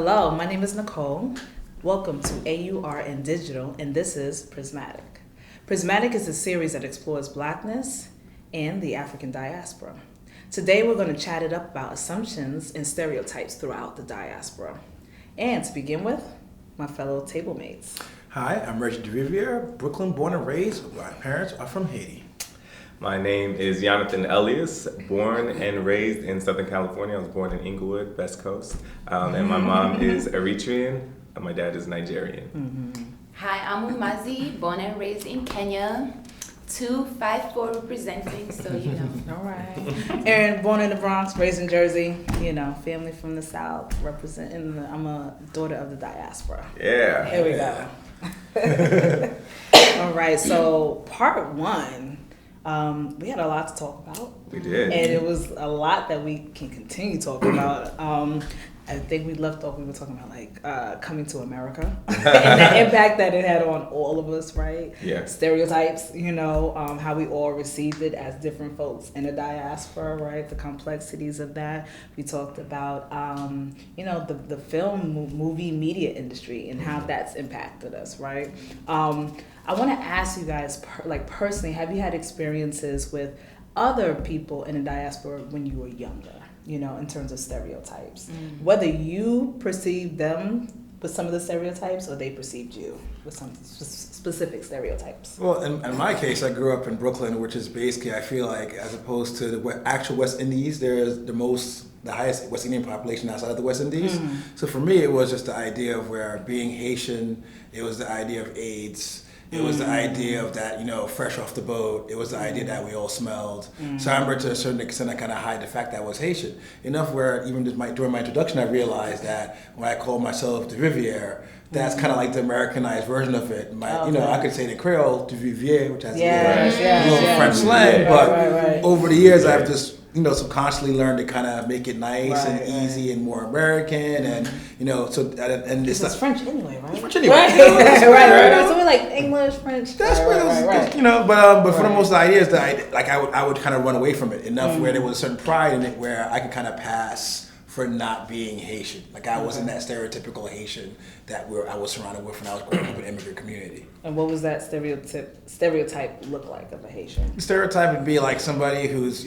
Hello, my name is Nicole. Welcome to AURN Digital, and this is Prismatik. Prismatik is a series that explores Blackness and the African Diaspora. Today we're going to chat it up about assumptions and stereotypes throughout the diaspora. And to begin with, my fellow table mates. Hi, I'm Reggie DeRiviere, Brooklyn born and raised. My parents are from Haiti. My name is Jonathan Elias, born and raised in Southern California. I was born in Inglewood, West Coast. And my mom is Eritrean, and my dad is Nigerian. Mm-hmm. Hi, I'm Umazi, born and raised in Kenya. 254 representing, so you know. All right. Erin, born in the Bronx, raised in Jersey, family from the South, representing I'm a daughter of the diaspora. Yeah. Here we go. All right, so part one, we had a lot to talk about. We did. And it was a lot that we can continue talking about. I think we left off, we were talking about coming to America and the impact that it had on all of us, right? Yeah. Stereotypes, how we all received it as different folks in the diaspora, right? The complexities of that. We talked about, the film, movie, media industry and how that's impacted us, right? I want to ask you guys, personally, have you had experiences with other people in the diaspora when you were younger? In terms of stereotypes, whether you perceived them with some of the stereotypes or they perceived you with some specific stereotypes. Well, in my case, I grew up in Brooklyn, which is basically, I feel like, as opposed to the actual West Indies, there's the highest West Indian population outside of the West Indies. So for me, it was just the idea of where being Haitian, it was the idea of AIDS. It was the idea of that, fresh off the boat. It was the idea that we all smelled. So I remember to a certain extent, I kind of hide the fact that I was Haitian. Enough where even just during my introduction, I realized that when I called myself de Riviere, that's kind of like the Americanized version of it. I could say the Creole, de Riviere, which has a little French slang. But over the years, I've just subconsciously learned to kind of make it nice and easy and more American, and it's French anyway, right? It's French anyway, right. So we're like English, French. That's right. But for the most of the ideas that I would kind of run away from it enough where there was a certain pride in it where I could kind of pass for not being Haitian. I wasn't that stereotypical Haitian that I was surrounded with when I was growing up in the immigrant community. And what was that stereotype look like of a Haitian? The stereotype would be like somebody who's,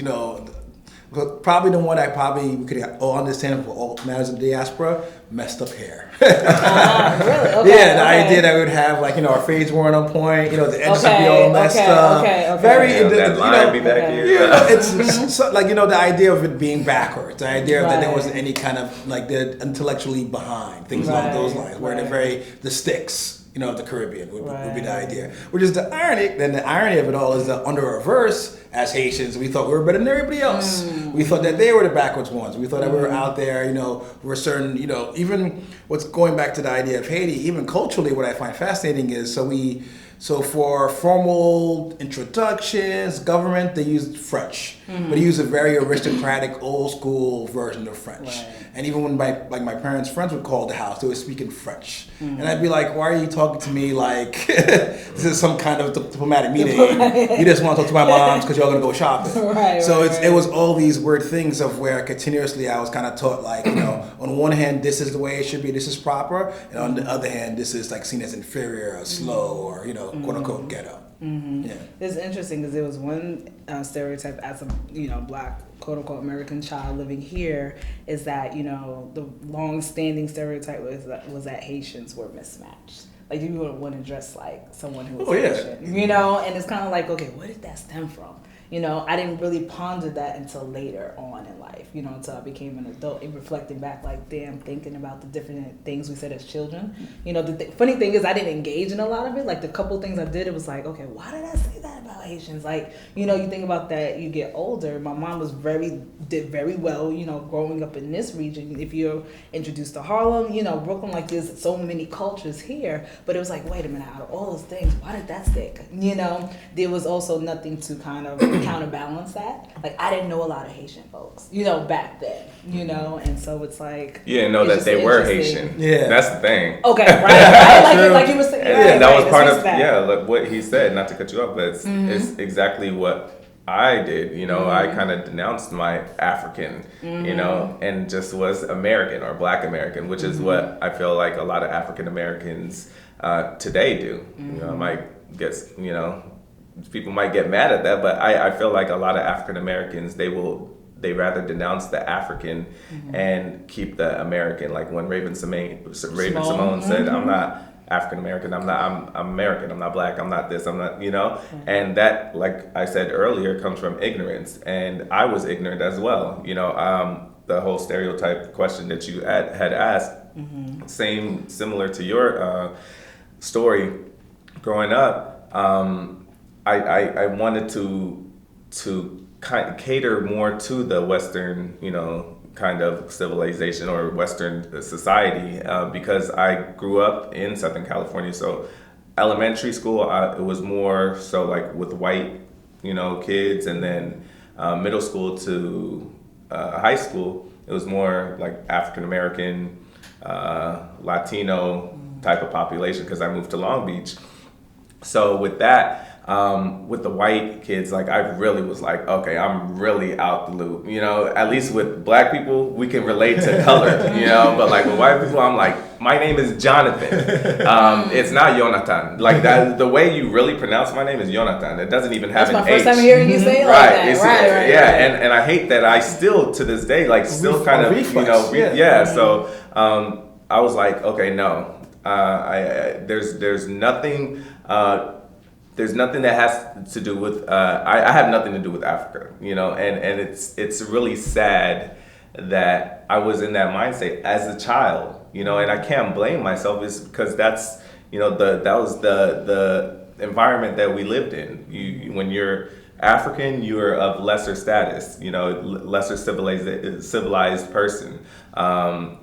probably the one we could all understand for all matters of the diaspora, messed up hair. Really? Okay, the idea that we would have our fades weren't on point, the edges would be all messed up. That line be back here. It's so, the idea of it being backwards, the idea that there wasn't any kind of they're intellectually behind, things along those lines, where they're the sticks. Of the Caribbean would be the idea. Which is the irony. Then the irony of it all is that under reverse, as Haitians, we thought we were better than everybody else. We thought that they were the backwards ones. We thought that we were out there, we're certain, even what's going back to the idea of Haiti, even culturally, what I find fascinating is, so for formal introductions, government, they used French. But they used a very aristocratic, old school version of French. Right. And even when my parents' friends would call the house, they would speak in French. And I'd be like, why are you talking to me like this is some kind of diplomatic meeting? You just want to talk to my moms because y'all going to go shopping. It was all these weird things of where continuously I was kind of taught on one hand, this is the way it should be, this is proper. And on the other hand, this is seen as inferior or slow or, quote unquote ghetto. Yeah. It's interesting because there was one stereotype as a black quote unquote American child living here is that the long-standing stereotype was that Haitians were mismatched. You wouldn't want to dress like someone who was Haitian, and it's kind of like, okay, where did that stem from? I didn't really ponder that until later on in life, until I became an adult and reflecting back, thinking about the different things we said as children. The funny thing is I didn't engage in a lot of it. The couple things I did, it was like, okay, why did I say that about Haitians? You think about that, you get older. My mom did very well, growing up in this region. If you're introduced to Harlem, Brooklyn, there's so many cultures here, but it was like, wait a minute, out of all those things, why did that stick? There was also nothing to kind of counterbalance that. I didn't know a lot of Haitian folks, back then, and so it's like you didn't know that they were Haitian. Yeah, that's the thing. Okay, right. Like you were saying. That was part of like what he said. Not to cut you off, but it's exactly what I did, I kind of denounced my African, and just was American or Black American, which is what I feel like a lot of African Americans today do. I might get, people might get mad at that, but I feel like a lot of African Americans, they rather denounce the African and keep the American. Like when Raven Simone said, I'm not African American, I'm American, I'm not Black, I'm not this, I'm not, and that, like I said earlier, comes from ignorance, and I was ignorant as well. The whole stereotype question that you had asked, similar to your story growing up. I wanted to kind of cater more to the Western, kind of civilization or Western society, because I grew up in Southern California. So elementary school, it was more so like with white, kids, and then middle school to high school, it was more like African American, Latino type of population because I moved to Long Beach. So with that, with the white kids, like I really was like, okay, I'm really out the loop. At least with Black people, we can relate to color, but like with white people, I'm like, my name is Jonathan. It's not Jonathan. Like that, the way you really pronounce my name is Jonathan. It doesn't even have an H. That's my first time hearing you say it like that. Right. Yeah, and I hate that I still, to this day, like still kind of, reflex. So I was like, okay, no, there's nothing. There's nothing that has to do with, I have nothing to do with Africa, and it's really sad that I was in that mindset as a child, and I can't blame myself, is because that's, that was the environment that we lived in. When you're African, you're of lesser status, lesser civilized person, and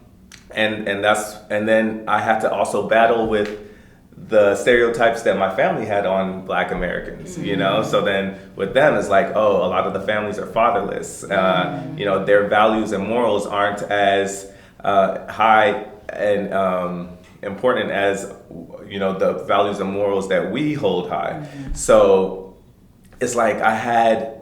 then I had to also battle with the stereotypes that my family had on Black Americans, so then with them it's like, oh, a lot of the families are fatherless, their values and morals aren't as high and important as the values and morals that we hold high. So it's like I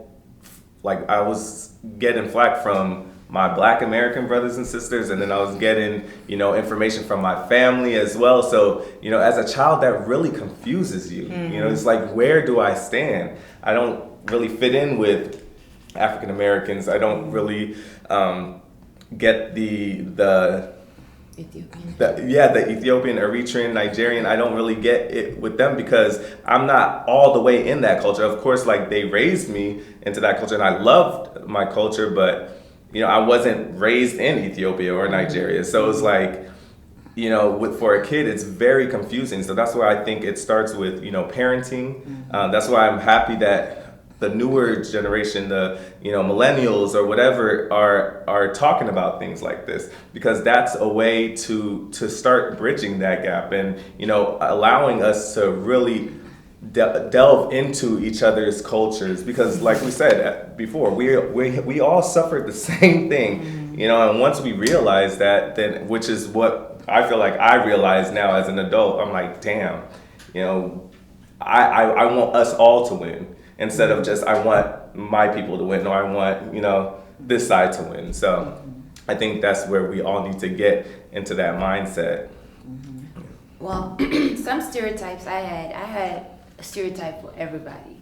was getting flack from my Black American brothers and sisters, and then I was getting, information from my family as well. So, as a child, that really confuses you. It's like, where do I stand? I don't really fit in with African Americans. I don't really get the Ethiopian, Eritrean, Nigerian. I don't really get it with them because I'm not all the way in that culture. Of course, like they raised me into that culture, and I loved my culture, but I wasn't raised in Ethiopia or Nigeria. So it's like, for a kid, it's very confusing. So that's why I think it starts with, parenting. That's why I'm happy that the newer generation, the, millennials or whatever are talking about things like this, because that's a way to start bridging that gap and, allowing us to really delve into each other's cultures, because like we said before, we all suffered the same thing, and once we realize that, then, which is what I feel like I realize now as an adult, I'm like, damn, I want us all to win instead of just I want my people to win, or I want this side to win. So I think that's where we all need to get into that mindset. Well, some stereotypes I had a stereotype for everybody.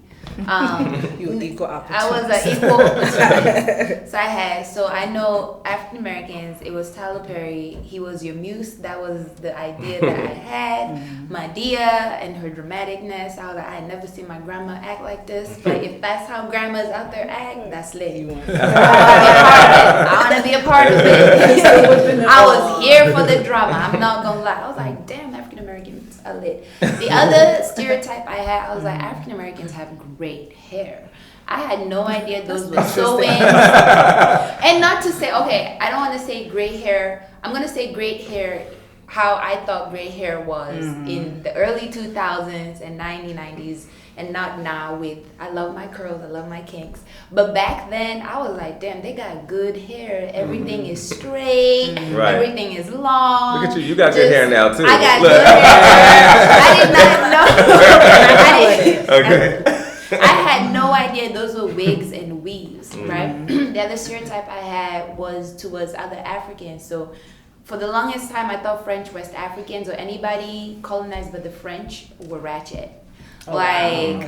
You were equal opportunity. I was an equal opportunity. So I know African Americans, it was Tyler Perry, he was your muse. That was the idea that I had. Madea and her dramaticness. I was like, I had never seen my grandma act like this, but if that's how grandmas out there act, that's lit. I want to be a part of it. I was here for the drama. I'm not gonna lie. I was like, damn, African Americans are lit. The other stereotype I had, I was like, African Americans have great hair. I had no idea those were sew-ins. And not to say, okay, I don't want to say gray hair. I'm going to say great hair how I thought gray hair was in the early 2000s and 90s, and not now with, I love my curls, I love my kinks. But back then, I was like, damn, they got good hair. Everything is straight. Right. Everything is long. Look at you. You got good hair now, too. I got good hair. I did not know. Okay. I had no idea idea those were wigs and weaves, right? The other stereotype I had was towards other Africans. So for the longest time, I thought French West Africans or anybody colonized by the French were ratchet. And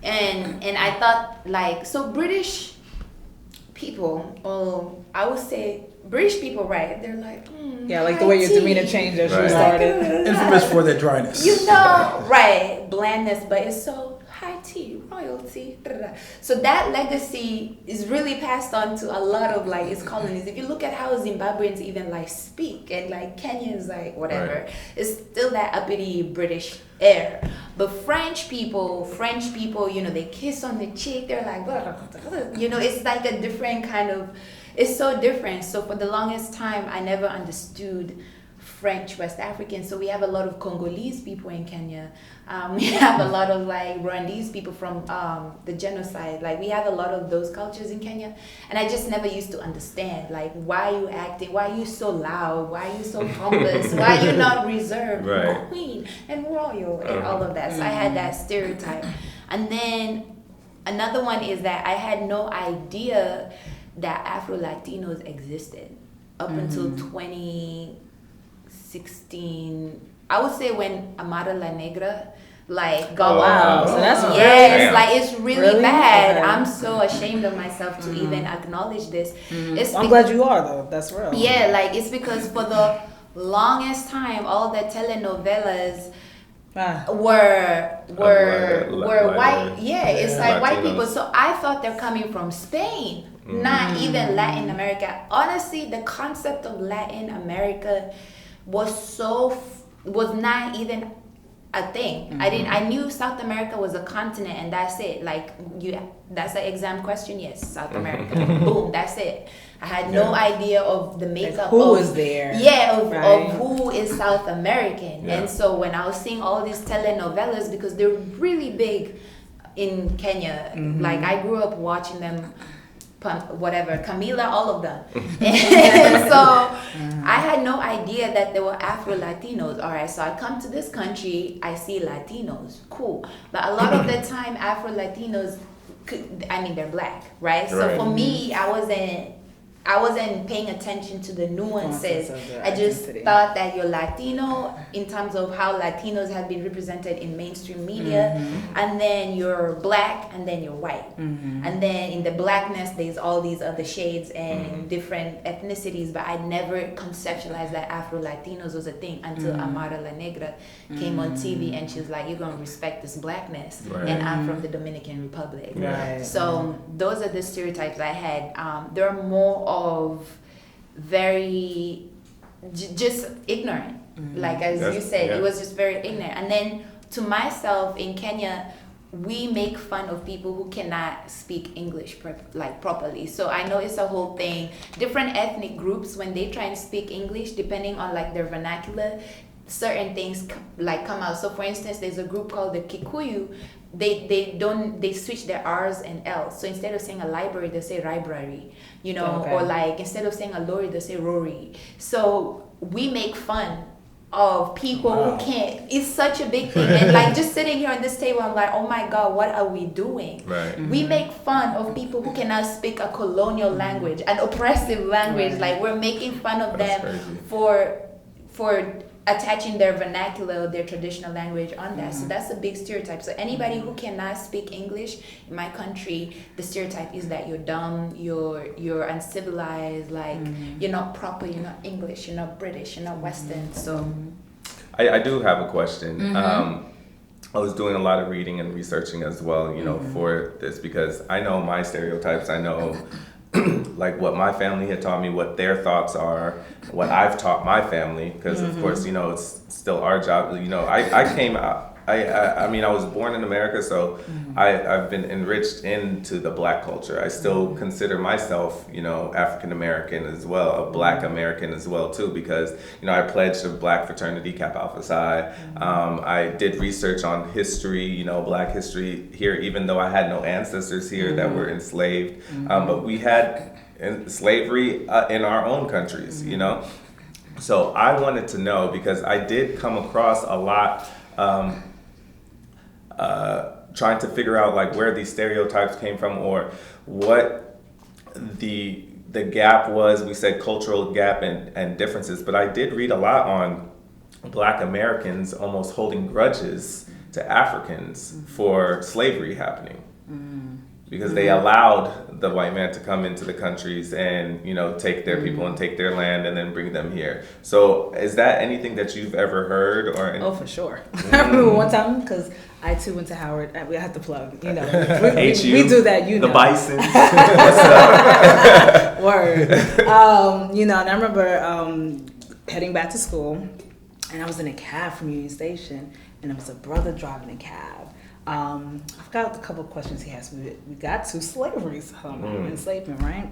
I thought like, so British people, or I would say British people, right? They're like, like the way your demeanor changed as you started. Infamous for their dryness. You know, right, blandness, but it's so high tea, royalty. So that legacy is really passed on to a lot of like its colonies. If you look at how Zimbabweans even like speak, and like Kenyans, like whatever, it's still that uppity British air. But French people, you know, they kiss on the cheek. They're like, you know, it's like a different kind of. It's so different. So for the longest time, I never understood French West Africans. So we have a lot of Congolese people in Kenya. We have a lot of like Rwandese people from the genocide. Like we have a lot of those cultures in Kenya. And I just never used to understand like why you acting, why you so loud, why you so pompous, why you not reserved, queen and royal and all of that. So I had that stereotype. And then another one is that I had no idea that Afro-Latinos existed up until 2016. I would say when Amara La Negra got so that's like it's really bad. Okay. I'm so ashamed of myself to even acknowledge this. I'm glad you are though. That's real. Yeah, like it's because for the longest time, all the telenovelas were white. It's like Latinos. White people. So I thought they're coming from Spain. Not even Latin America. Honestly, the concept of Latin America was not even a thing. I knew South America was a continent and that's it. Like that's an exam question. Yes, South America. Boom, that's it. I had no idea of the makeup who is there. Of who is South American. Yeah. And so when I was seeing all these telenovelas, because they're really big in Kenya, like I grew up watching them. Whatever, Camila, all of them. And so I had no idea that there were Afro-Latinos. All right, so I come to this country, I see Latinos, cool. But a lot of the time, Afro-Latinos, they're black, right? So for me, I wasn't paying attention to the nuances. I just thought that you're Latino in terms of how Latinos have been represented in mainstream media, and then you're black, and then you're white. And then in the blackness, there's all these other shades and different ethnicities, but I never conceptualized that Afro-Latinos was a thing until Amara La Negra came on TV, and she was like, you're going to respect this blackness, and I'm from the Dominican Republic. So those are the stereotypes I had. There are more of very just ignorant, like as you said, it was just very ignorant. And then to myself in Kenya, we make fun of people who cannot speak English properly. So I know it's a whole thing. Different ethnic groups, when they try and speak English, depending on like their vernacular, certain things come out. So for instance, there's a group called the Kikuyu. They switch their R's and L's. So instead of saying a library, they say library, you know, or like instead of saying a lorry, they say rory. So we make fun of people who can't. It's such a big thing. And like just sitting here on this table, I'm like, oh my God, what are we doing? We make fun of people who cannot speak a colonial language, an oppressive language. Like we're making fun of them for attaching their vernacular, their traditional language on that. So that's a big stereotype. So anybody who cannot speak English in my country, the stereotype is that you're dumb, you're uncivilized, like you're not proper, you're not English, you're not British, you're not Western. So I do have a question. I was doing a lot of reading and researching as well, you know, for this, because I know my stereotypes. I know like what my family had taught me, what their thoughts are, what I've taught my family, because of course, you know, it's still our job. You know, I came out, I mean, I was born in America, so I've been enriched into the Black culture. I still consider myself, you know, African American as well, a Black American as well too, because, you know, I pledged a Black fraternity, Kappa Alpha Psi. I did research on history, you know, Black history here, even though I had no ancestors here that were enslaved, but we had slavery in our own countries, you know. So I wanted to know, because I did come across a lot trying to figure out like where these stereotypes came from or what the gap was. We said cultural gap and differences, but I did read a lot on Black Americans almost holding grudges to Africans for slavery happening. Because they allowed the white man to come into the countries and, you know, take their people and take their land and then bring them here. So is that anything that you've ever heard? Oh, for sure. I remember one time, because I too went to Howard. We have to plug, you know. We do that, you know. The Bisons. Word. You know, and I remember heading back to school, and I was in a cab from Union Station, and there was a brother driving a cab. I forgot a couple of questions he asked me. We got to slavery, enslavement, right?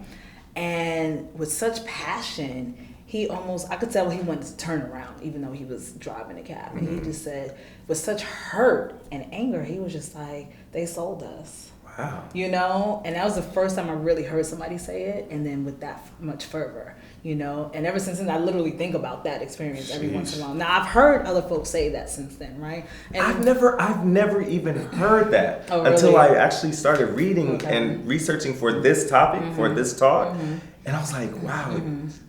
And with such passion, I could tell he wanted to turn around, even though he was driving a cab. And he just said, with such hurt and anger, he was just like, they sold us. Wow. You know? And that was the first time I really heard somebody say it, and then with that much fervor, you know? And ever since then, I literally think about that experience every once in a while. Now, I've heard other folks say that since then, right? And I've never even heard that really? until I actually started reading and researching for this topic, for this talk. And I was like, wow,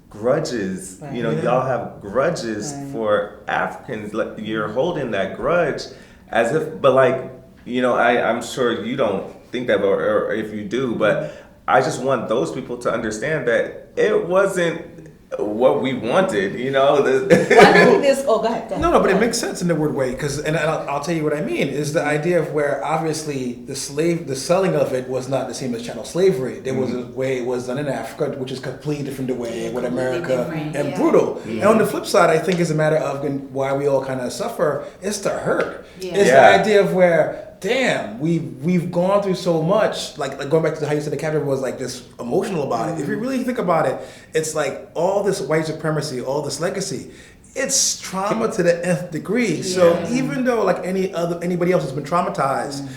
grudges, you know, y'all have grudges for Africans. Like, you're holding that grudge as if, but like, you know, I'm sure you don't think that, or if you do, but I just want those people to understand that it wasn't what we wanted, you know. Well, I think this. Oh, go ahead. No, but it makes sense in the word way, because, and I'll tell you what I mean, is the idea of where obviously the selling of it was not the same as chattel slavery. There was a way it was done in Africa, which is completely different the way with America and brutal. And on the flip side, I think is a matter of why we all kind of suffer. It's the hurt. It's the idea of where, damn, we've gone through so much, like going back to how you said the captain was like this emotional about it. If you really think about it, it's like all this white supremacy, all this legacy, it's trauma to the nth degree. So even though like anybody else has been traumatized,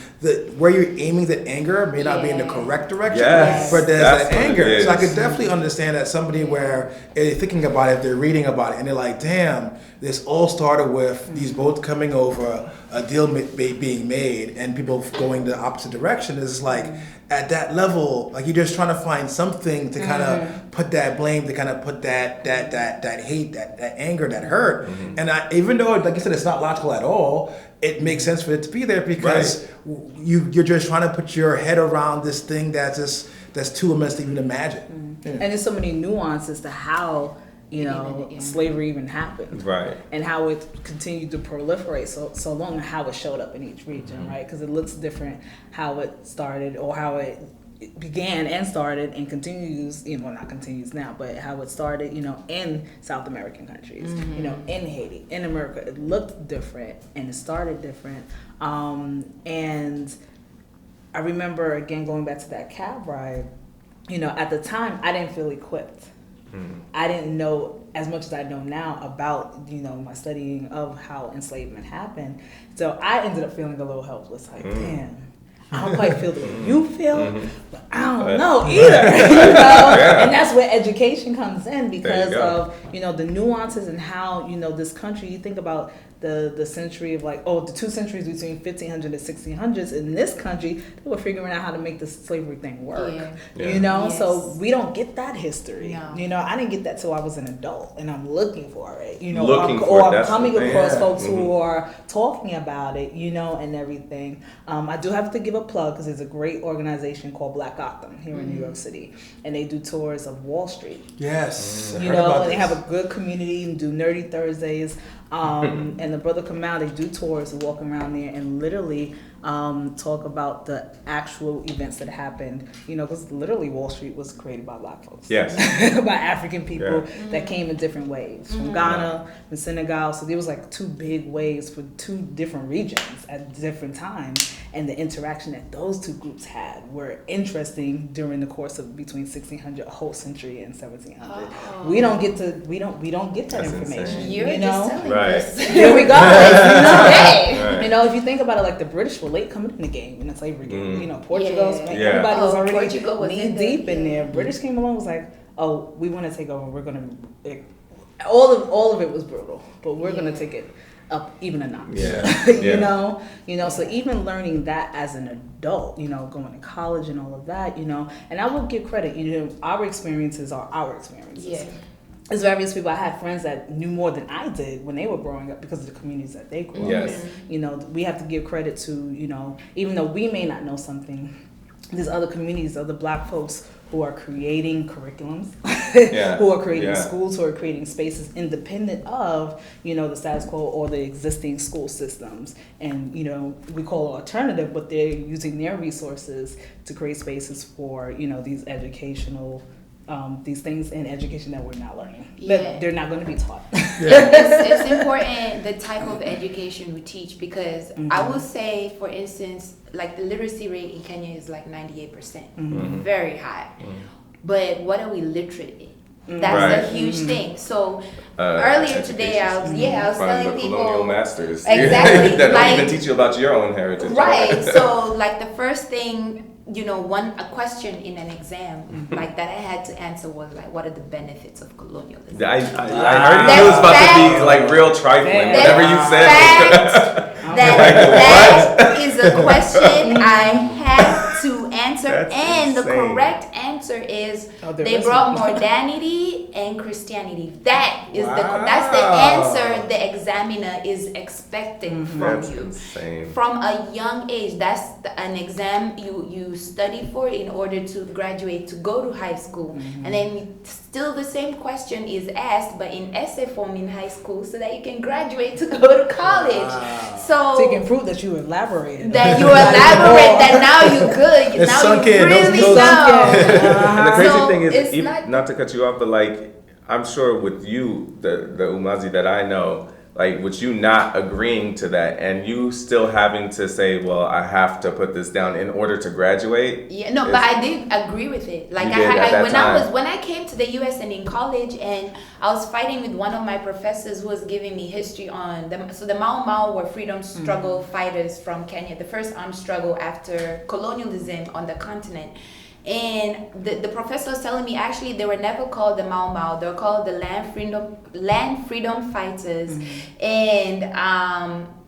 where you're aiming the anger may not be in the correct direction, but there's that anger. So I could definitely understand that somebody where they're thinking about it, they're reading about it, and they're like, damn, this all started with these boats coming over, a deal being made, and people going the opposite direction. Is like at that level, like you're just trying to find something to kind of put that blame, to kind of put that hate, that anger, that hurt. And even though, like you said, it's not logical at all, it makes sense for it to be there because you're just trying to put your head around this thing that's too immense to even imagine. And there's so many nuances to how, you know, slavery even happened, right? And how it continued to proliferate so long, and how it showed up in each region, right? Because it looks different how it started, or how it began and started and continues, you know, well, not continues now, but how it started, you know, in South American countries, you know, in Haiti, in America. It looked different and it started different. And I remember, again, going back to that cab ride, you know, at the time, I didn't feel equipped. I didn't know as much as I know now about, you know, my studying of how enslavement happened. So I ended up feeling a little helpless, like, damn, I don't quite feel the way you feel, but I don't know either, you know? And that's where education comes in, because of, you know, the nuances and how, you know, this country, you think about the century of like, the 2 centuries between 1500 and 1600s in this country, they were figuring out how to make the slavery thing work, you know? So we don't get that history. You know, I didn't get that till I was an adult, and I'm looking for it, you know, or I'm coming across folks who are talking about it, you know, and everything. I do have to give a plug, because there's a great organization called Black Gotham here in New York City, and they do tours of Wall Street. You know, and they have a good community and do Nerdy Thursdays. And the brother come out, they do tours, walk around there and literally talk about the actual events that happened, you know, because literally Wall Street was created by Black folks. By African people that came in different waves, from Ghana and Senegal. So there was like 2 big waves for 2 different regions at different times, and the interaction that those 2 groups had were interesting during the course of between 1600, a whole century, and 1700. We don't get that information. Insane. You're you know? just telling us. Here we go. You know, if you think about it, like the British were late coming in the game, in the slavery game. You know, Portugal, Spain, everybody was already knee deep in there. British came along, was like, we want to take over. We're gonna. All of it was brutal, but we're gonna take it up even a notch. Yeah. you know, so even learning that as an adult, you know, going to college and all of that, you know, and I will give credit, you know, our experiences are our experiences. Yeah. There's various people. I had friends that knew more than I did when they were growing up because of the communities that they grew up in. You know, we have to give credit to, you know, even though we may not know something, there's other communities, other Black folks who are creating curriculums, who are creating schools, who are creating spaces independent of, you know, the status quo or the existing school systems. And, you know, we call it alternative, but they're using their resources to create spaces for, you know, these educational these things in education that we're not learning, that they're not going to be taught. It's important the type of education we teach, because I will say, for instance, like the literacy rate in Kenya is like 98%, very high. But what are we literate in? That's a huge thing. So earlier today, I was telling people colonial masters exactly that like, don't even teach you about your own heritage. Right. So like the first thing, you know, a question in an exam like that I had to answer was like, what are the benefits of colonialism? I heard it was about to be like real trifling. Whatever you said. That is a question I had to answer, and the correct answer is they brought modernity and Christianity. That's the answer the examiner is expecting from you. Insane. From a young age. That's an exam you study for in order to graduate, to go to high school, and then still the same question is asked, but in essay form in high school, so that you can graduate to go to college. So you can prove that you elaborated. That now you're good. It's now sunk you in. really Those know. And the crazy So thing is, it's even, not to cut you off, but like, I'm sure with you, the Umazi that I know, like with you not agreeing to that and you still having to say, well, I have to put this down in order to graduate. Yeah, no, but I did agree with it. Like when I came to the US and in college, and I was fighting with one of my professors who was giving me history on them. So the Mau Mau were freedom struggle fighters from Kenya, the first armed struggle after colonialism on the continent. And the professor was telling me, actually they were never called the Mau Mau, they were called the land freedom fighters. And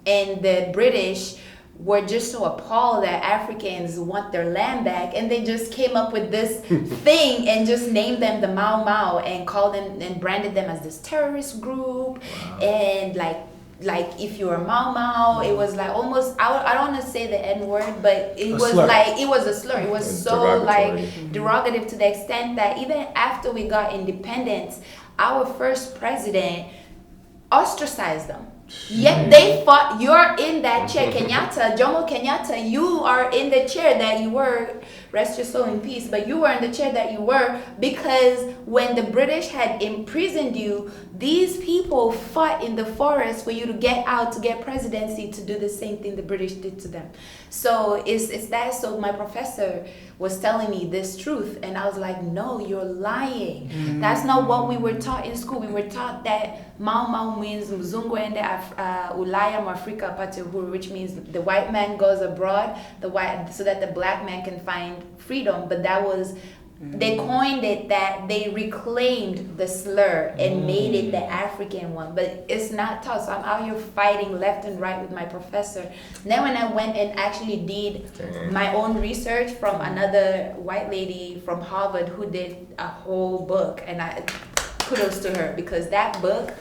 the British were just so appalled that Africans want their land back, and they just came up with this thing and just named them the Mau Mau and called them and branded them as this terrorist group. And like if you were Mau Mau, it was like almost, I don't want to say the N word, but it was like, it was a slur. It was so like derogative to the extent that even after we got independence, our first president ostracized them. Yet they fought, you're in that chair, Kenyatta, Jomo Kenyatta, you are in the chair that you were, rest your soul in peace, but you were in the chair that you were because when the British had imprisoned you, these people fought in the forest for you to get out, to get presidency, to do the same thing the British did to them. So it's that. So my professor was telling me this truth, and I was like, no, you're lying. That's not what we were taught in school. We were taught that Mau Mau means Mzungu ende Ulaya Mwafrika apate uhuru, which means the white man goes abroad, so that the black man can find freedom. But that was, they coined it, that they reclaimed the slur and made it the African one, but it's not taught. So I'm out here fighting left and right with my professor. Then when I went and actually did my own research from another white lady from Harvard who did a whole book, and I kudos to her, because that book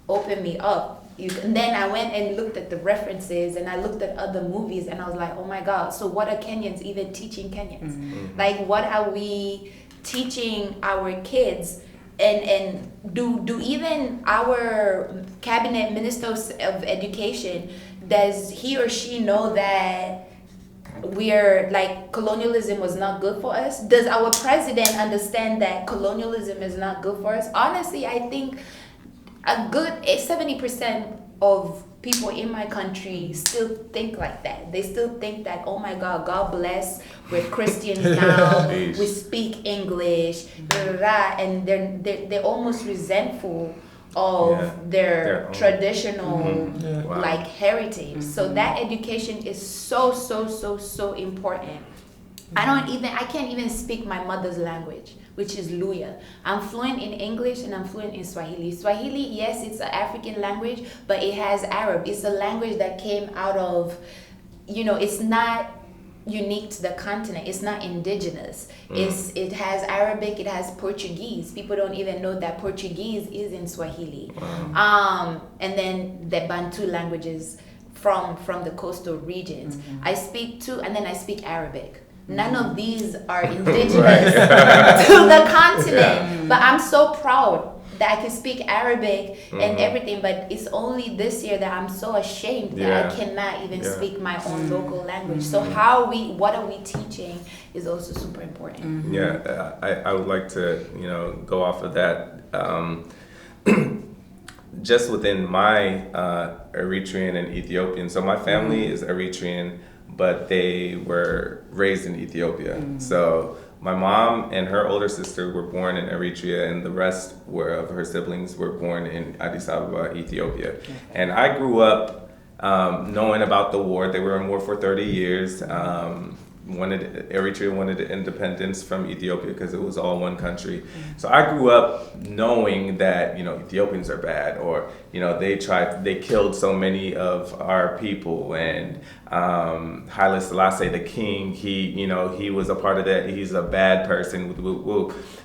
opened me up. And then I went and looked at the references, and I looked at other movies, and I was like, oh my God, so what are Kenyans even teaching Kenyans? Like, what are we teaching our kids? And do even our cabinet ministers of education, does he or she know that we're like, colonialism was not good for us? Does our president understand that colonialism is not good for us? Honestly, I think a good 70% of people in my country still think like that. They still think that, oh my God, God bless, we're Christians now, we speak English, and they're almost resentful of their traditional like heritage. So that education is so important. I can't even speak my mother's language, which is Luya. I'm fluent in English and I'm fluent in Swahili. Swahili, yes, it's an African language, but it has Arab. It's a language that came out of, it's not unique to the continent. It's not indigenous. It has Arabic, it has Portuguese. People don't even know that Portuguese is in Swahili. And then the Bantu languages from the coastal regions. I speak two, and then I speak Arabic. None of these are indigenous to the continent. But I'm so proud that I can speak Arabic and everything, but it's only this year that I'm so ashamed that I cannot even speak my own local language. So what are we teaching is also super important. Yeah, I would like to, go off of that. Just within my Eritrean and Ethiopian, so my family is Eritrean, but they were raised in Ethiopia. So my mom and her older sister were born in Eritrea, and the rest of her siblings were born in Addis Ababa, Ethiopia. And I grew up knowing about the war. They were in war for 30 years. Eritrea wanted independence from Ethiopia because it was all one country. So I grew up knowing that Ethiopians are bad, or they killed so many of our people, and Haile Selassie, the king, he was a part of that. He's a bad person.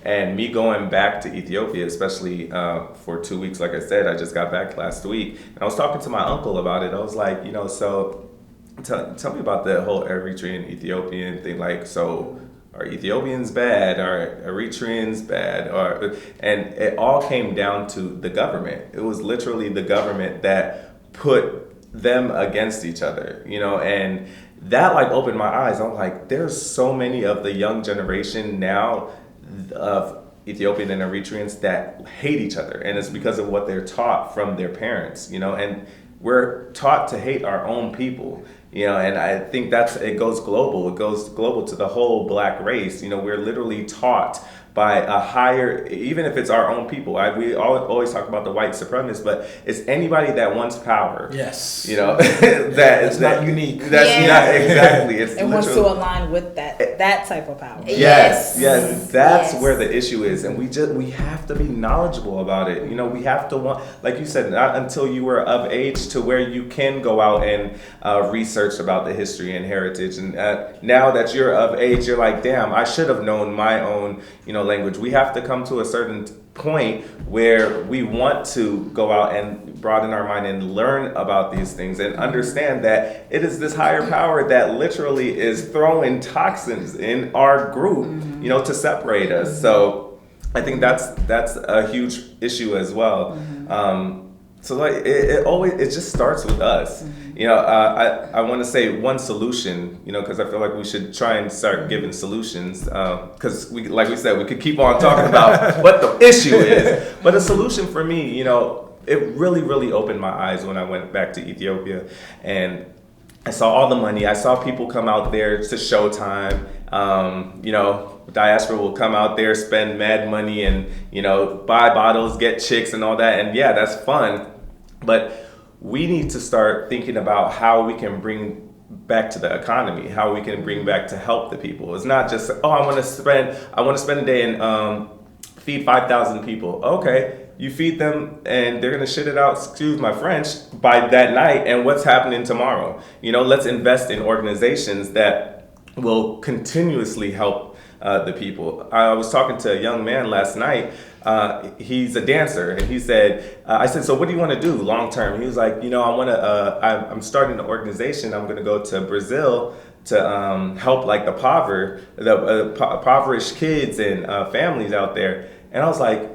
And me going back to Ethiopia, especially for 2 weeks, like I said, I just got back last week, and I was talking to my uncle about it. I was like, so. Tell me about the whole Eritrean Ethiopian thing. Like, so are Ethiopians bad? Are Eritreans bad? And it all came down to the government. It was literally the government that put them against each other, and that opened my eyes. I'm like, there's so many of the young generation now of Ethiopian and Eritreans that hate each other, and it's because of what they're taught from their parents, and we're taught to hate our own people. And I think it goes global. It goes global to the whole black race. We're literally taught by a higher, even if it's our own people. We always talk about the white supremacists, but it's anybody that wants power. Yes. That's not unique. That's not exactly. It's wants to align with that type of power. Yes. That's where the issue is, and we have to be knowledgeable about it. We have to like you said, not until you were of age to where you can go out and research about the history and heritage. And now that you're of age, you're like, damn, I should have known my own, language. We have to come to a certain point where we want to go out and broaden our mind and learn about these things and understand that it is this higher power that literally is throwing toxins in our group, to separate us. So I think that's a huge issue as well. So it just starts with us. I want to say one solution, because I feel like we should try and start giving solutions, because like we said, we could keep on talking about what the issue is. But a solution for me, it really, really opened my eyes when I went back to Ethiopia, and I saw all the money. I saw people come out there to Showtime. Diaspora will come out there, spend mad money, and buy bottles, get chicks, and all that. And yeah, that's fun. But we need to start thinking about how we can bring back to the economy, how we can bring back to help the people. It's not just, I want to spend a day and feed 5,000 people. Okay. You feed them and they're going to shit it out, excuse my French, by that night. And what's happening tomorrow? Let's invest in organizations that will continuously help the people. I was talking to a young man last night. He's a dancer, and he said, I said, so what do you want to do long term? He was like, I'm starting an organization. I'm going to go to Brazil to help the impoverished kids and families out there. And I was like,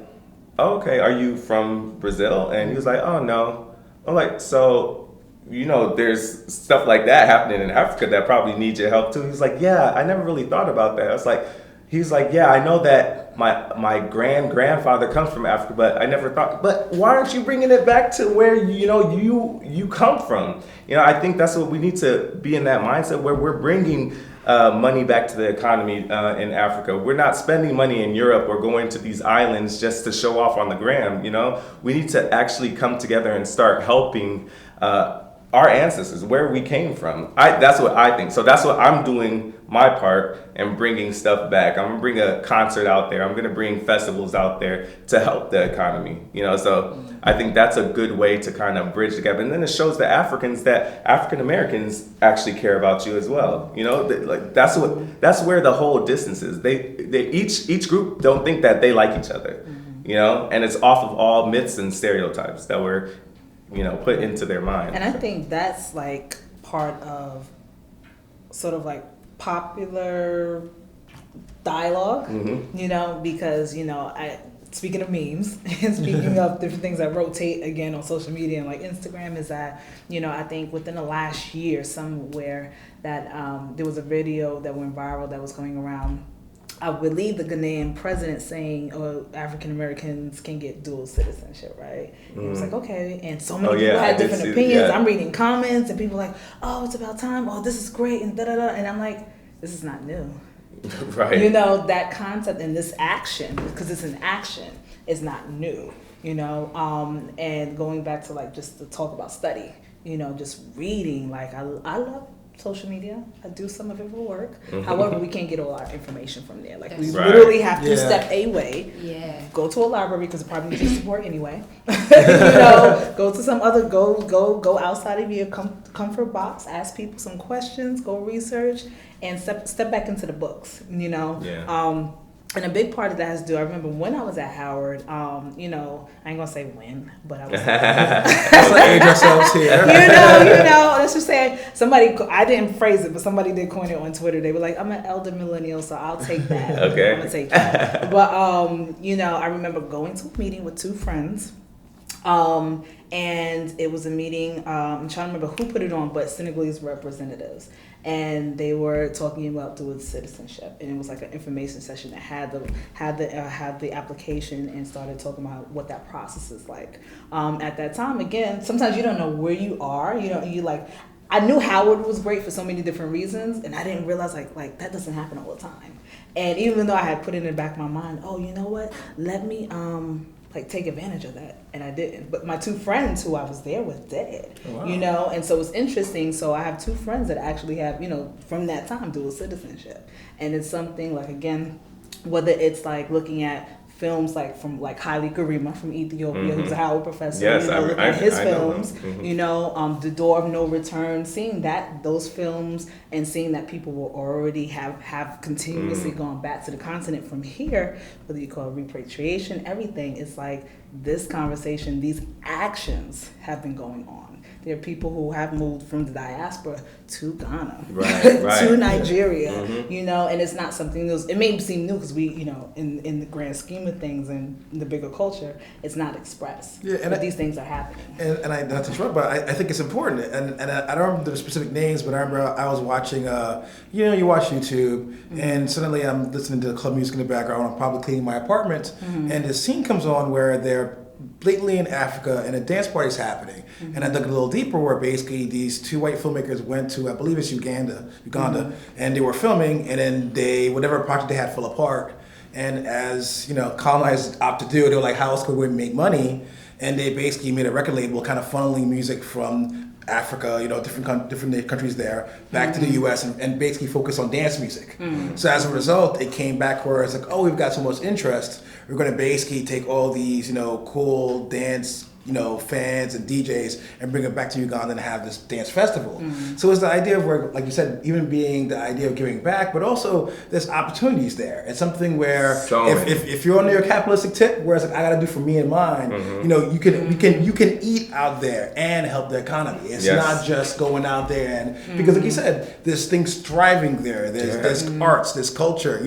okay, are you from Brazil? And he was like, oh, no. I'm like, so, there's stuff like that happening in Africa that probably needs your help too. He's like, yeah, I never really thought about that. I was like, he's like, yeah, I know that my grandfather comes from Africa, but I never thought, but why aren't you bringing it back to where, you come from? I think that's what we need to be in that mindset where we're bringing money back to the economy in Africa. We're not spending money in Europe or going to these islands just to show off on the gram. We need to actually come together and start helping our ancestors, where we came from. That's what I think. So that's what I'm doing my part and bringing stuff back. I'm gonna bring a concert out there. I'm gonna bring festivals out there to help the economy. So I think that's a good way to kind of bridge the gap. And then it shows the Africans that African Americans actually care about you as well. That's where the whole distance is. They each group don't think that they like each other. And it's off of all myths and stereotypes that were put into their mind. And I think that's like part of sort of like popular dialogue, because speaking of memes and speaking of different things that rotate again on social media and like Instagram, is that I think within the last year somewhere that there was a video that went viral that was going around, I believe the Ghanaian president saying, African Americans can get dual citizenship, right? And it was like, okay. And so many people had different opinions. I'm reading comments and people like, oh, it's about time. Oh, this is great. And da-da-da. And I'm like, this is not new. Right. That concept and this action, because it's an action, is not new, and going back to like just to talk about study, just reading, like I love social media. I do some of it for work. However, we can't get all our information from there. Like we literally have to step away. Yeah. Go to a library because it probably needs your support anyway. Go to some other go outside of your comfort box. Ask people some questions. Go research and step back into the books. Yeah. And a big part of that has to do, I remember when I was at Howard, I ain't gonna say when, but I was let's like age ourselves here. Let's just say I didn't phrase it, but somebody did coin it on Twitter. They were like, I'm an elder millennial, so I'll take that. Okay. I'm gonna take that. But, I remember going to a meeting with two friends. And it was a meeting, I'm trying to remember who put it on, but Senegalese representatives. And they were talking about dual citizenship, and it was like an information session that had the application and started talking about what that process is like. At that time, again, sometimes you don't know where you are. I knew Howard was great for so many different reasons, and I didn't realize like that doesn't happen all the time. And even though I had put it in the back of my mind, oh, you know what? Let me take advantage of that, and I didn't. But my two friends who I was there with did, oh, wow. And so it's interesting. So I have two friends that actually have, from that time, dual citizenship, and it's something like, again, whether it's like looking at films like from like Haile Gerima from Ethiopia, who's a Howard professor. Yes, looking at his films. Mm-hmm. The Door of No Return. Seeing those films and seeing that people will already have continuously gone back to the continent from here, whether you call it repatriation, everything. It's like this conversation, these actions have been going on. There are people who have moved from the diaspora to Ghana, to Nigeria, and it's not something new. It may seem new because we, in the grand scheme of things and the bigger culture, it's not expressed. Yeah, but these things are happening. And I not to interrupt, but I think it's important. And I don't remember the specific names, but I remember I was watching, you watch YouTube, and suddenly I'm listening to club music in the background. I'm probably cleaning my apartment, and this scene comes on where they're blatantly in Africa and a dance party's happening. And I dug a little deeper where basically these two white filmmakers went to, I believe it's Uganda, and they were filming, and then whatever project they had fell apart. And as, colonizers opt to do, they were like, how else could we make money? And they basically made a record label kind of funneling music from Africa, different countries there, back to the US and basically focus on dance music. So as a result, it came back where it's like, oh, we've got so much interest. We're going to basically take all these, cool dance, fans and DJs and bring it back to Uganda and have this dance festival. So it's the idea of where, like you said, even being the idea of giving back, but also there's opportunities there. It's something where if you're on your capitalistic tip, where it's like, I got to do for me and mine, you can eat out there and help the economy. It's not just going out there and, because like you said, there's things thriving there. There's arts, there's culture,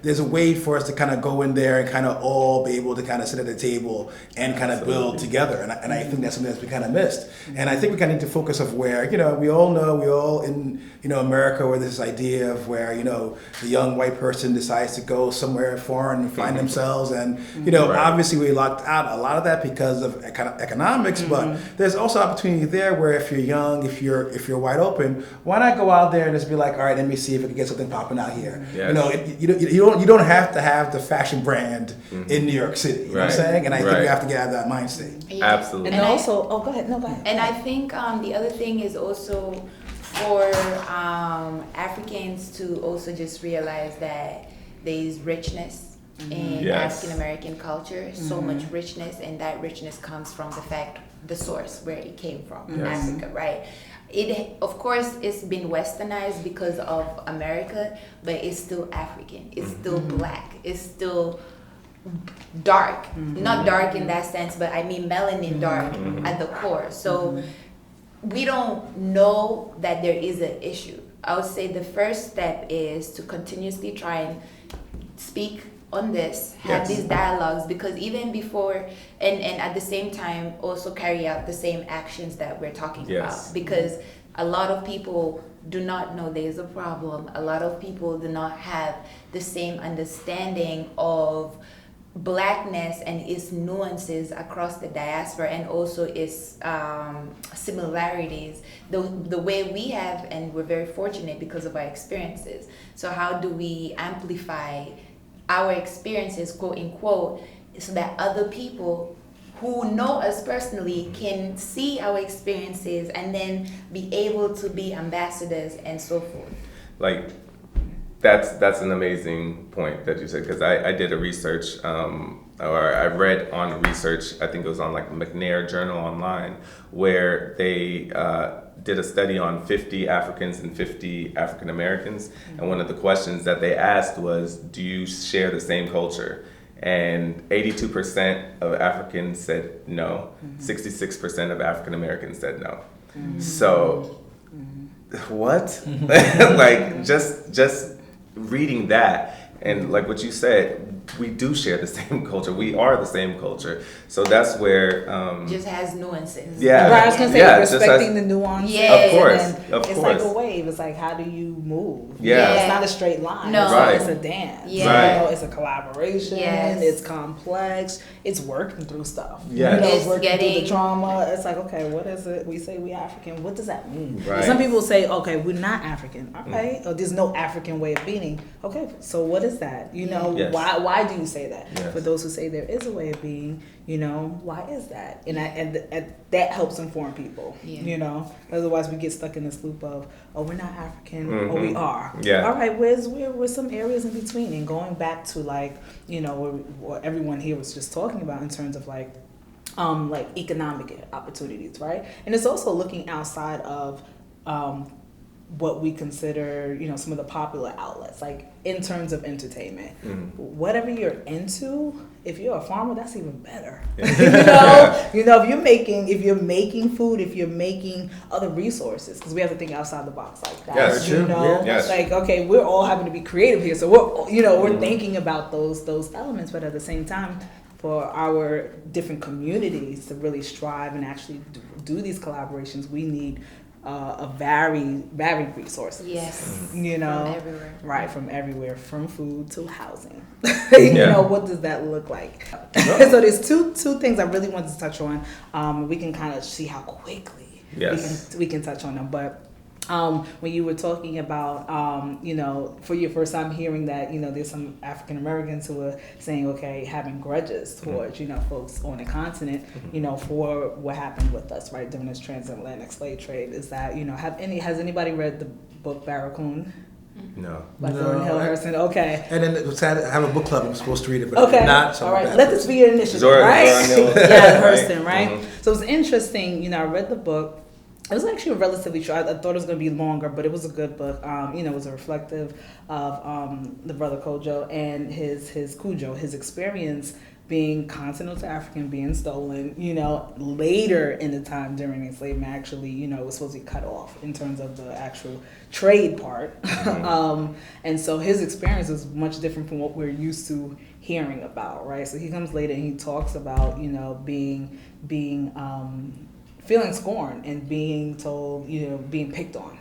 there's a way for us to kind of go in there and kind of all be able to kind of sit at the table and kind of build together. And I think that's something that's been kind of missed. And I think we kind of need to focus of where, we all in, America, where there's this idea of where, the young white person decides to go somewhere foreign and find themselves. And, obviously we locked out a lot of that because of economics, but there's also opportunity there where if you're young, if you're wide open, why not go out there and just be like, all right, let me see if I can get something popping out here. Yes. You don't have to have the fashion brand in New York City. You know what I'm saying? And I think we have to get out of that mind state. Yeah. Absolutely. And also, go ahead. No, go ahead. And I think the other thing is also for Africans to also just realize that there is richness in African American culture, so much richness, and that richness comes from the source where it came from, Africa, right? It, of course, it's been westernized because of America, but it's still African. It's still black. It's still dark. Not dark in that sense, but I mean melanin dark at the core. So we don't know that there is an issue. I would say the first step is to continuously try and speak on this, have these dialogues, because even before and at the same time also carry out the same actions that we're talking about, because a lot of people do not know there's a problem. A lot of people do not have the same understanding of blackness and its nuances across the diaspora, and also its similarities, the way we have, and we're very fortunate because of our experiences. So how do we amplify our experiences, quote unquote, so that other people who know us personally can see our experiences and then be able to be ambassadors and so forth. Like, that's an amazing point that you said, because I did a research, or I read on research, I think it was on like McNair Journal Online, where they did a study on 50 Africans and 50 African Americans, and one of the questions that they asked was, do you share the same culture? And 82% of Africans said no, 66% of African Americans said no. So, what? Like, just reading that, and like what you said, we do share the same culture. We are the same culture. So that's where just has nuances. Yeah. Right, I was gonna say respecting the nuance. Yeah. Of course. It's like a wave. It's like, how do you move? Yeah. It's not a straight line. No. It's a dance. Yeah. Right. You know, it's a collaboration. Yes. It's complex. It's working through stuff. Yes. You know, it's It's working through getting- the trauma. It's like, okay, what is it? We say we African. What does that mean? Right. Some people say, okay, we're not African. All right. Or there's no African way of being. Okay, so what is that? You know, Yes. why do you say that? Yes. For those who say there is a way of being, you know, why is that? And that helps inform people. Yeah. You know, otherwise we get stuck in this loop of, oh, we're not African, or we are. Yeah. All right, where's some areas in between? And going back to like, you know, what everyone here was just talking about in terms of like economic opportunities, right? And it's also looking outside of what we consider, you know, some of the popular outlets, like in terms of entertainment. Whatever you're into, if you're a farmer, that's even better. you know, if you're making food, if you're making other resources, because we have to think outside the box like that. Yes, you true. know, Yes. like, okay, we're all having to be creative here, so we're thinking about those elements, but at the same time, for our different communities to really strive and actually do these collaborations, we need a varied resources. Yes. You know, From everywhere. right, from everywhere, from food to housing. You know, what does that look like? So there's two things I really wanted to touch on. We can kind of see how quickly we can touch on them, but. When you were talking about, you know, for your first time hearing that, you know, there's some African Americans who are saying, okay, having grudges towards, you know, folks on the continent, you know, for what happened with us, right, during this transatlantic slave trade, is that, you know, has anybody read the book Barracoon? No. By Thornhill Harrison? Okay. And then I have a book club. I'm supposed to read it, but Okay. I'm not. So all right. I'm Let this be your initiative, Zora right? Neale. Yeah, Hurston, right? Mhm. So it's interesting. You know, I read the book. It was actually relatively short. I thought it was going to be longer, but it was a good book. You know, it was a reflective of the brother Kojo and his Cujo, his experience being continental African, being stolen, you know, later in the time during enslavement, actually, you know, it was supposed to be cut off in terms of the actual trade part. And so his experience is much different from what we're used to hearing about, right? So he comes later and he talks about, you know, being feeling scorned and being told, you know, being picked on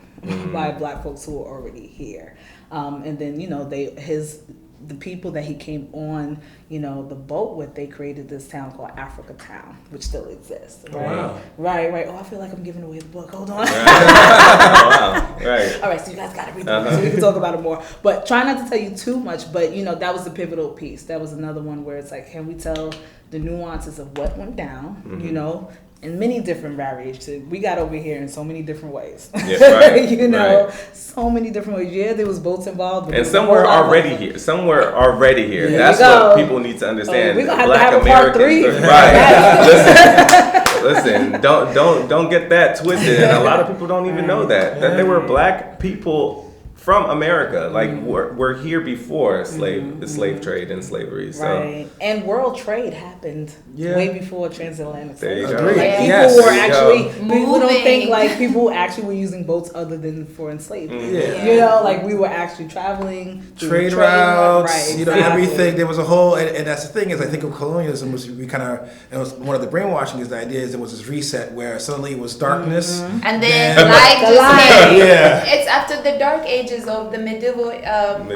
by black folks who are already here. And then, you know, the people that he came on, you know, the boat with, they created this town called Africa Town, which still exists. Right? Wow. Right. Oh, I feel like I'm giving away the book. Hold on. Wow. Right. All right, so you guys got to read the book so we can talk about it more. But try not to tell you too much, but, you know, that was the pivotal piece. That was another one where it's like, can we tell the nuances of what went down, you know, in many different variations. We got over here in so many different ways. Yeah, right, you know, right. so many different ways. Yeah, there was boats involved. But And some were already here. Some were already here. Yeah. That's what people need to understand. We're gonna Black have to have a part Americans, 3. right? Listen. Don't get that twisted. And a lot of people don't even know that there were black people from America. Like we're here before the slave trade and slavery. So. Right. And world trade happened way before transatlantic There you slave go. trade. Like people Yes. were There you actually go. people don't think Moving. like people actually were using boats other than for enslavement. Yeah. You know, like we were actually traveling we were Trade trading, routes, right, you know, exactly. everything. There was a whole, and that's the thing is, I think of colonialism was we kind of, it was one of the brainwashing is the idea is there was this reset where suddenly it was darkness, And then Then- light The just light. came. Yeah. It's after the dark ages of the medieval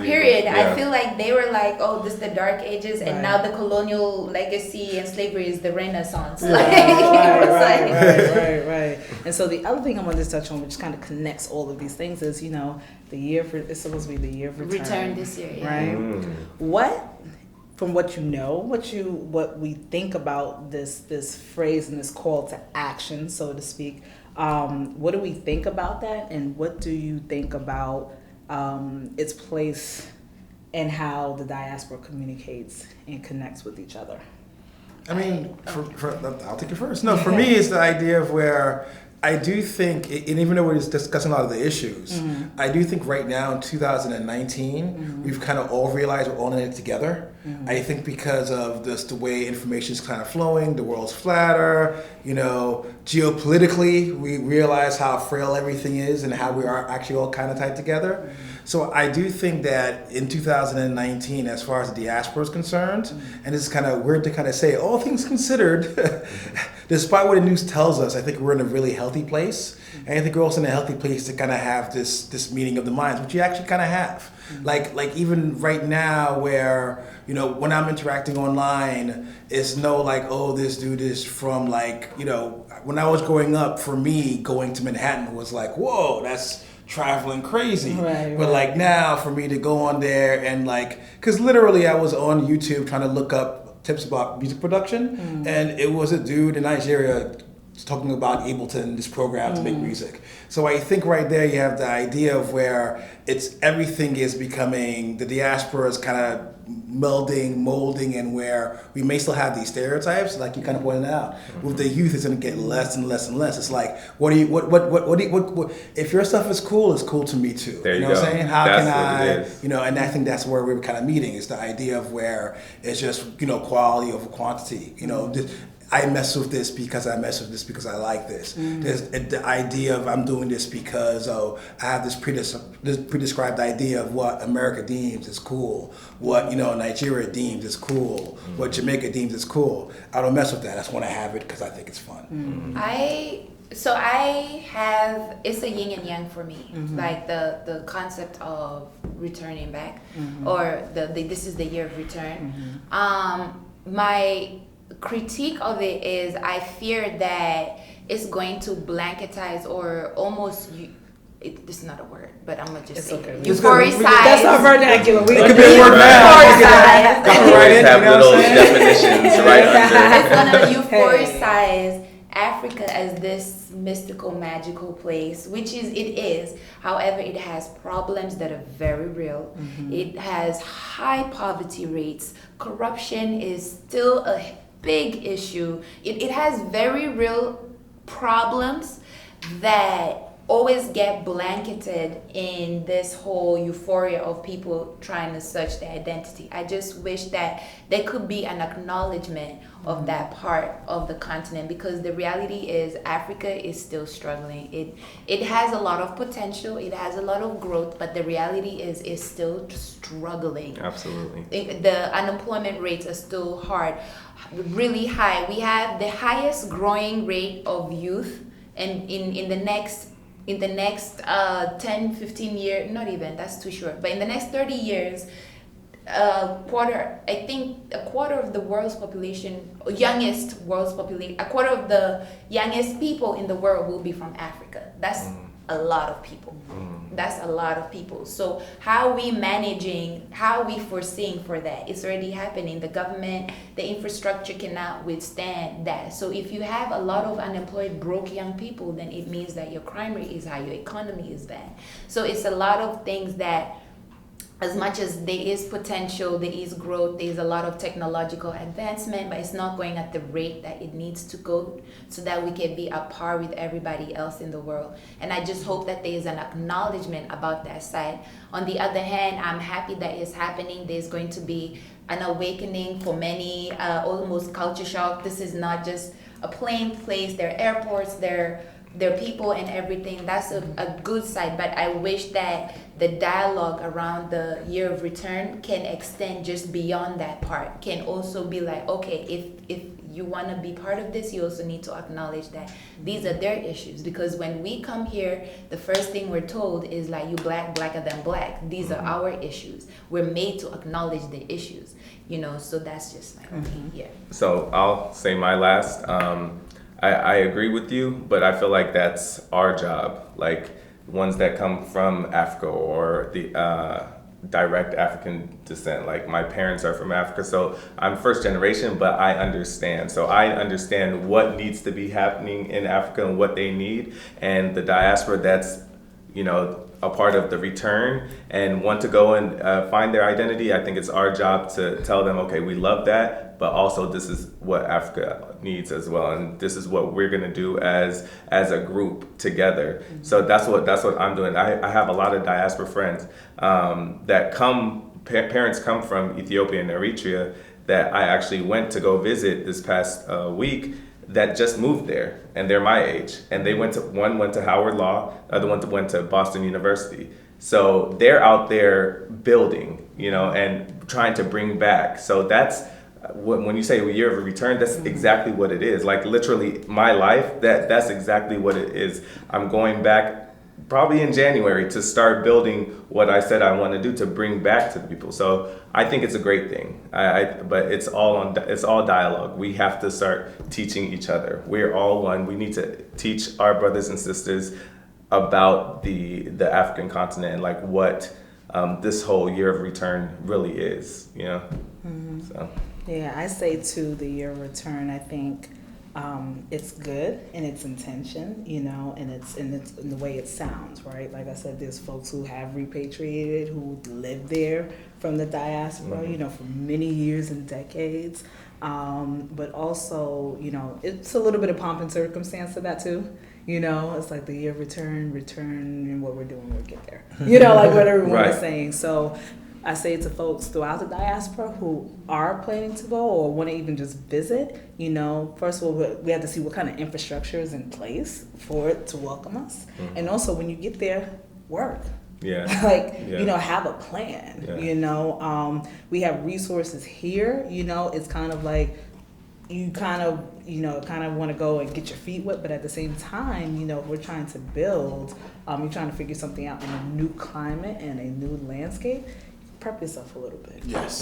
period. yeah. I feel like they were like, oh, this is the dark ages, and Right. now the colonial legacy and slavery is the Renaissance. Yeah. Like, Right, it was right, like- right. And so the other thing I wanted to touch on, which kind of connects all of these things, is you know it's supposed to be the year of Return this year, yeah. right? What, from what you know, what we think about this phrase and this call to action, so to speak. What do we think about that, and what do you think about its place and how the diaspora communicates and connects with each other? I mean, I'll take it first. No, for me, it's the idea of where I do think, and even though we're just discussing a lot of the issues, I do think right now in 2019, we've kind of all realized we're all in it together. I think because of the way information is kind of flowing, the world's flatter, you know, geopolitically, we realize how frail everything is and how we are actually all kind of tied together. So I do think that in 2019, as far as the diaspora is concerned, and it's kind of weird to kind of say, all things considered, despite what the news tells us, I think we're in a really healthy place. And I think we're also in a healthy place to kind of have this meeting of the minds, which you actually kind of have. Like even right now where, you know, when I'm interacting online, it's no like, oh, this dude is from like, you know, when I was growing up, for me, going to Manhattan was like, whoa, that's traveling crazy. Right, but like now for me to go on there and like, because literally I was on YouTube trying to look up tips about music production, and it was a dude in Nigeria talking about Ableton, this program to make music. So I think right there you have the idea of where everything is becoming, the diaspora is kind of melding, molding, and where we may still have these stereotypes, like you kind of pointed out. With the youth, it's going to get less and less and less. It's like, what if your stuff is cool, it's cool to me too. There you know go. what I'm saying? How That's can what I, it is. you know, and I think that's where we're kind of meeting, is the idea of where it's just, you know, quality over quantity. You know, I mess with this because I mess with this because I like this. There's the idea of I'm doing this because I have this predescribed idea of what America deems is cool, what, you know, Nigeria deems is cool, what Jamaica deems is cool. I don't mess with that. I just want to have it because I think it's fun. So I have, it's a yin and yang for me, like the concept of returning back, or the this is the year of return. My critique of it is I fear that it's going to blanketize or almost, this is not a word, but I'm gonna just It's say okay. euphoricize. That's our vernacular. We It can could be a word now. Euphoricize. Right in, have you know what little I'm saying? definitions right under. It's gonna euphoricize Africa as this mystical, magical place, which it is. However, it has problems that are very real. It has high poverty rates. Corruption is still a big issue. It has very real problems that always get blanketed in this whole euphoria of people trying to search their identity. I just wish that there could be an acknowledgement of that part of the continent, because the reality is Africa is still struggling. It has a lot of potential, it has a lot of growth, but the reality is it's still struggling. Absolutely. The unemployment rates are still really high. We have the highest growing rate of youth, and in the next 10, 15 years, not even, that's too short, but in the next 30 years, a quarter of the world's population, a quarter of the youngest people in the world will be from Africa. That's a lot of people. That's a lot of people. So how are we managing, how are we foreseeing for that? It's already happening. The government, the infrastructure cannot withstand that. So if you have a lot of unemployed, broke young people, then it means that your crime rate is high, your economy is bad. So it's a lot of things that, as much as there is potential, there is growth, there's a lot of technological advancement, but it's not going at the rate that it needs to go so that we can be at par with everybody else in the world. And I just hope that there is an acknowledgement about that side. On the other hand, I'm happy that it's happening. There's going to be an awakening for many, almost culture shock. This is not just a plain place. There are airports, there are people and everything. That's a good side, but I wish that the dialogue around the year of return can extend just beyond that part, can also be like, okay, if you want to be part of this, you also need to acknowledge that these are their issues. Because when we come here, the first thing we're told is like, you blacker than black. These are our issues. We're made to acknowledge the issues, you know, so that's just my opinion. Yeah. So I'll say my last. I agree with you, but I feel like that's our job. Like ones that come from Africa or the direct African descent. Like my parents are from Africa, so I'm first generation, but I understand. So I understand what needs to be happening in Africa and what they need. And the diaspora, that's, you know, a part of the return and want to go and find their identity. I think it's our job to tell them, okay, we love that, but also this is what Africa needs as well, and this is what we're gonna do as a group together. So that's what I'm doing. I have a lot of diaspora friends that parents come from Ethiopia and Eritrea that I actually went to go visit this past week, that just moved there, and they're my age, and one went to Howard Law, the other one went to Boston University. So they're out there building, you know, and trying to bring back. So that's when you say a year of return, that's exactly what it is. Like literally my life, that's exactly what it is. I'm going back probably in January to start building what I said I want to do to bring back to the people. So I think it's a great thing. But it's all dialogue. We have to start teaching each other. We're all one. We need to teach our brothers and sisters about the African continent and like what this whole year of return really is, you know? So. Yeah, I say too, the year of return, I think it's good in its intention, you know, and it's in the way it sounds, right? Like I said, there's folks who have repatriated, who live there from the diaspora, you know, for many years and decades. But also, you know, it's a little bit of pomp and circumstance to that too. You know, it's like the year of return, and what we're doing when we get there. You know, like what everyone is saying. So I say to folks throughout the diaspora who are planning to go or want to even just visit, you know, first of all, we have to see what kind of infrastructure is in place for it to welcome us. And also when you get there, work. Yeah. You know, have a plan. Yeah. You know, we have resources here, you know, it's kind of like you kind of want to go and get your feet wet, but at the same time, you know, we're trying to build, you're trying to figure something out in a new climate and a new landscape. Prep yourself a little bit. Yes.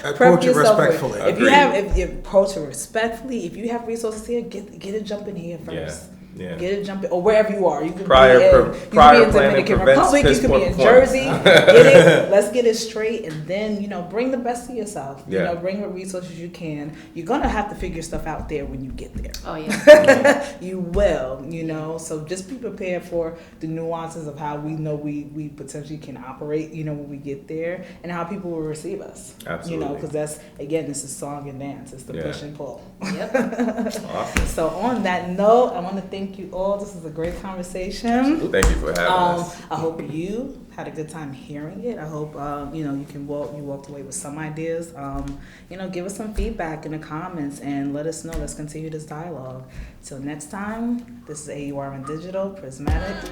Approach it respectfully. If you approach it respectfully, if you have resources here, get it jumping here first. Yeah. Get it jumping, or wherever you are. You can prior be in Dominican Republic. You can be in Jersey. Let's get it straight, and then, you know, bring the best of yourself. You know, bring what resources you can. You're gonna have to figure stuff out there when you get there. Oh yeah. You will. You know, so just be prepared for the nuances of how we know we potentially can operate. You know, when we get there, and how people will receive us. Absolutely. You know, because that's, again, this is song and dance. It's the push and pull. Yep. Awesome. So on that note, I want to thank you all. This is a great conversation. Thank you for having us. I hope you had a good time hearing it. I hope you know, you walked away with some ideas. You know, give us some feedback in the comments and let us know. Let's continue this dialogue. Till next time, this is AURN Digital, Prismatik.